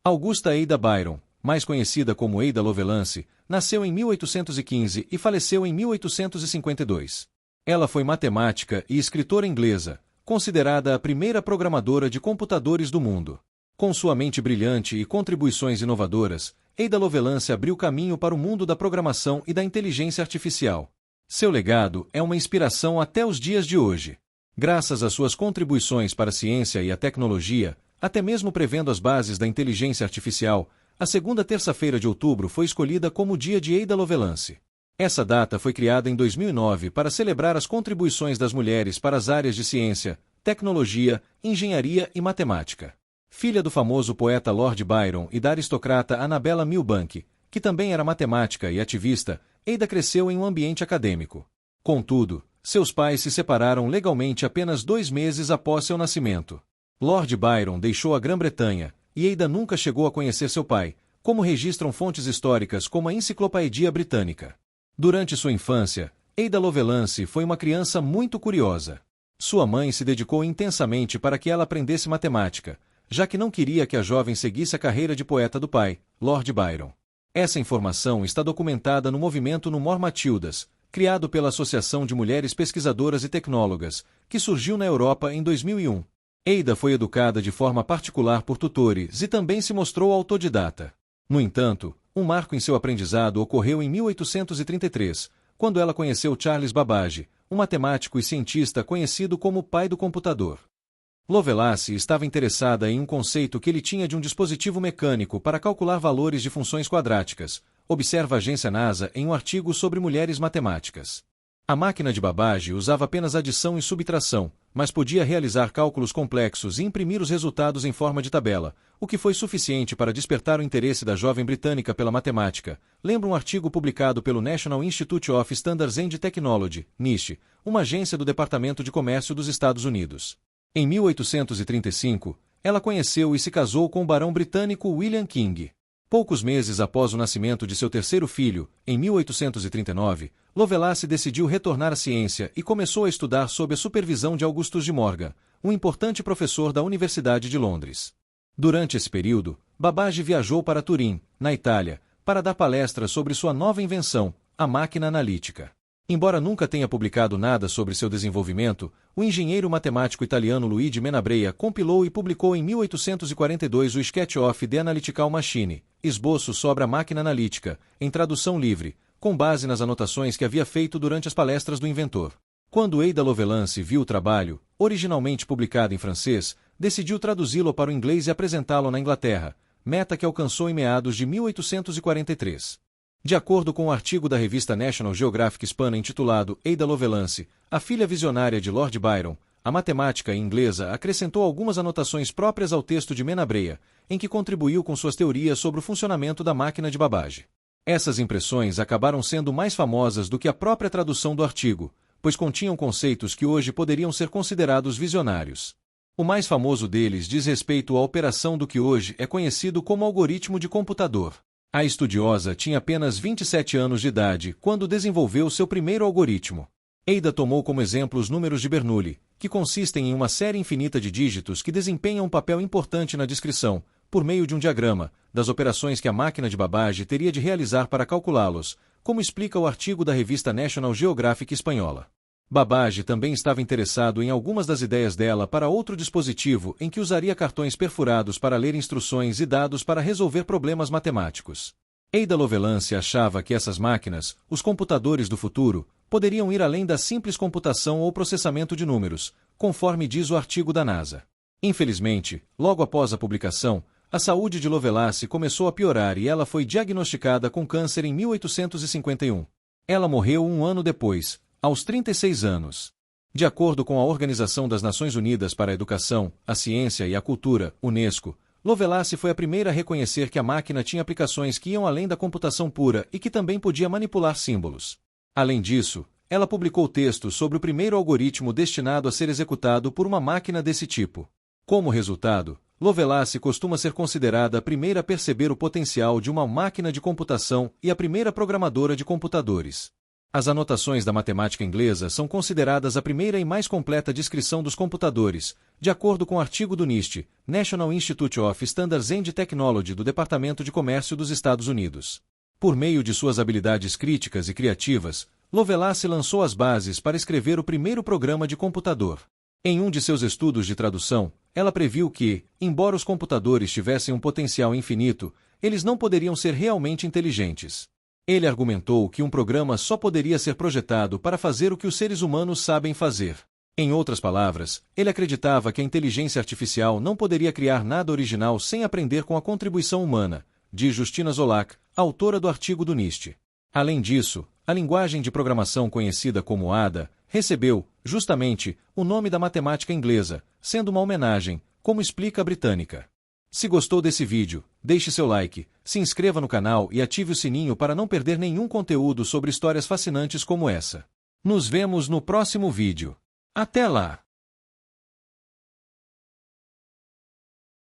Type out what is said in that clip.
Augusta Ada Byron, mais conhecida como Ada Lovelace, nasceu em 1815 e faleceu em 1852. Ela foi matemática e escritora inglesa, considerada a primeira programadora de computadores do mundo. Com sua mente brilhante e contribuições inovadoras, Ada Lovelace abriu caminho para o mundo da programação e da inteligência artificial. Seu legado é uma inspiração até os dias de hoje. Graças às suas contribuições para a ciência e a tecnologia, até mesmo prevendo as bases da inteligência artificial, a segunda terça-feira de outubro foi escolhida como o dia de Ada Lovelace. Essa data foi criada em 2009 para celebrar as contribuições das mulheres para as áreas de ciência, tecnologia, engenharia e matemática. Filha do famoso poeta Lord Byron e da aristocrata Annabella Milbank, que também era matemática e ativista, Ada cresceu em um ambiente acadêmico. Contudo, seus pais se separaram legalmente apenas 2 meses após seu nascimento. Lord Byron deixou a Grã-Bretanha, e Ada nunca chegou a conhecer seu pai, como registram fontes históricas como a Enciclopédia Britânica. Durante sua infância, Ada Lovelace foi uma criança muito curiosa. Sua mãe se dedicou intensamente para que ela aprendesse matemática, já que não queria que a jovem seguisse a carreira de poeta do pai, Lord Byron. Essa informação está documentada no movimento No More Matildas, criado pela Associação de Mulheres Pesquisadoras e Tecnólogas, que surgiu na Europa em 2001. Ada foi educada de forma particular por tutores e também se mostrou autodidata. No entanto, um marco em seu aprendizado ocorreu em 1833, quando ela conheceu Charles Babbage, um matemático e cientista conhecido como o pai do computador. Lovelace estava interessada em um conceito que ele tinha de um dispositivo mecânico para calcular valores de funções quadráticas, observa a agência NASA em um artigo sobre mulheres matemáticas. A máquina de Babbage usava apenas adição e subtração, mas podia realizar cálculos complexos e imprimir os resultados em forma de tabela, o que foi suficiente para despertar o interesse da jovem britânica pela matemática, lembra um artigo publicado pelo National Institute of Standards and Technology, NIST, uma agência do Departamento de Comércio dos Estados Unidos. Em 1835, ela conheceu e se casou com o barão britânico William King. Poucos meses após o nascimento de seu terceiro filho, em 1839, Lovelace decidiu retornar à ciência e começou a estudar sob a supervisão de Augustus de Morgan, um importante professor da Universidade de Londres. Durante esse período, Babbage viajou para Turim, na Itália, para dar palestras sobre sua nova invenção, a máquina analítica. Embora nunca tenha publicado nada sobre seu desenvolvimento, o engenheiro matemático italiano Luigi Menabrea compilou e publicou em 1842 o Sketch of the Analytical Machine, esboço sobre a máquina analítica, em tradução livre, com base nas anotações que havia feito durante as palestras do inventor. Quando Ada Lovelace viu o trabalho, originalmente publicado em francês, decidiu traduzi-lo para o inglês e apresentá-lo na Inglaterra, meta que alcançou em meados de 1843. De acordo com o artigo da revista National Geographic Hispana intitulado Ada Lovelace, a filha visionária de Lord Byron, a matemática inglesa acrescentou algumas anotações próprias ao texto de Menabrea, em que contribuiu com suas teorias sobre o funcionamento da máquina de Babbage. Essas impressões acabaram sendo mais famosas do que a própria tradução do artigo, pois continham conceitos que hoje poderiam ser considerados visionários. O mais famoso deles diz respeito à operação do que hoje é conhecido como algoritmo de computador. A estudiosa tinha apenas 27 anos de idade quando desenvolveu seu primeiro algoritmo. Ada tomou como exemplo os números de Bernoulli, que consistem em uma série infinita de dígitos que desempenham um papel importante na descrição, por meio de um diagrama, das operações que a máquina de Babbage teria de realizar para calculá-los, como explica o artigo da revista National Geographic espanhola. Babbage também estava interessado em algumas das ideias dela para outro dispositivo em que usaria cartões perfurados para ler instruções e dados para resolver problemas matemáticos. Ada Lovelace achava que essas máquinas, os computadores do futuro, poderiam ir além da simples computação ou processamento de números, conforme diz o artigo da NASA. Infelizmente, logo após a publicação, a saúde de Lovelace começou a piorar e ela foi diagnosticada com câncer em 1851. Ela morreu um ano depois, aos 36 anos. De acordo com a Organização das Nações Unidas para a Educação, a Ciência e a Cultura, UNESCO, Lovelace foi a primeira a reconhecer que a máquina tinha aplicações que iam além da computação pura e que também podia manipular símbolos. Além disso, ela publicou textos sobre o primeiro algoritmo destinado a ser executado por uma máquina desse tipo. Como resultado, Lovelace costuma ser considerada a primeira a perceber o potencial de uma máquina de computação e a primeira programadora de computadores. As anotações da matemática inglesa são consideradas a primeira e mais completa descrição dos computadores, de acordo com o artigo do NIST, National Institute of Standards and Technology do Departamento de Comércio dos Estados Unidos. Por meio de suas habilidades críticas e criativas, Lovelace lançou as bases para escrever o primeiro programa de computador. Em um de seus estudos de tradução, ela previu que, embora os computadores tivessem um potencial infinito, eles não poderiam ser realmente inteligentes. Ele argumentou que um programa só poderia ser projetado para fazer o que os seres humanos sabem fazer. Em outras palavras, ele acreditava que a inteligência artificial não poderia criar nada original sem aprender com a contribuição humana, diz Justina Zolak, autora do artigo do NIST. Além disso, a linguagem de programação conhecida como Ada recebeu, justamente, o nome da matemática inglesa, sendo uma homenagem, como explica a britânica. Se gostou desse vídeo, deixe seu like, se inscreva no canal e ative o sininho para não perder nenhum conteúdo sobre histórias fascinantes como essa. Nos vemos no próximo vídeo. Até lá!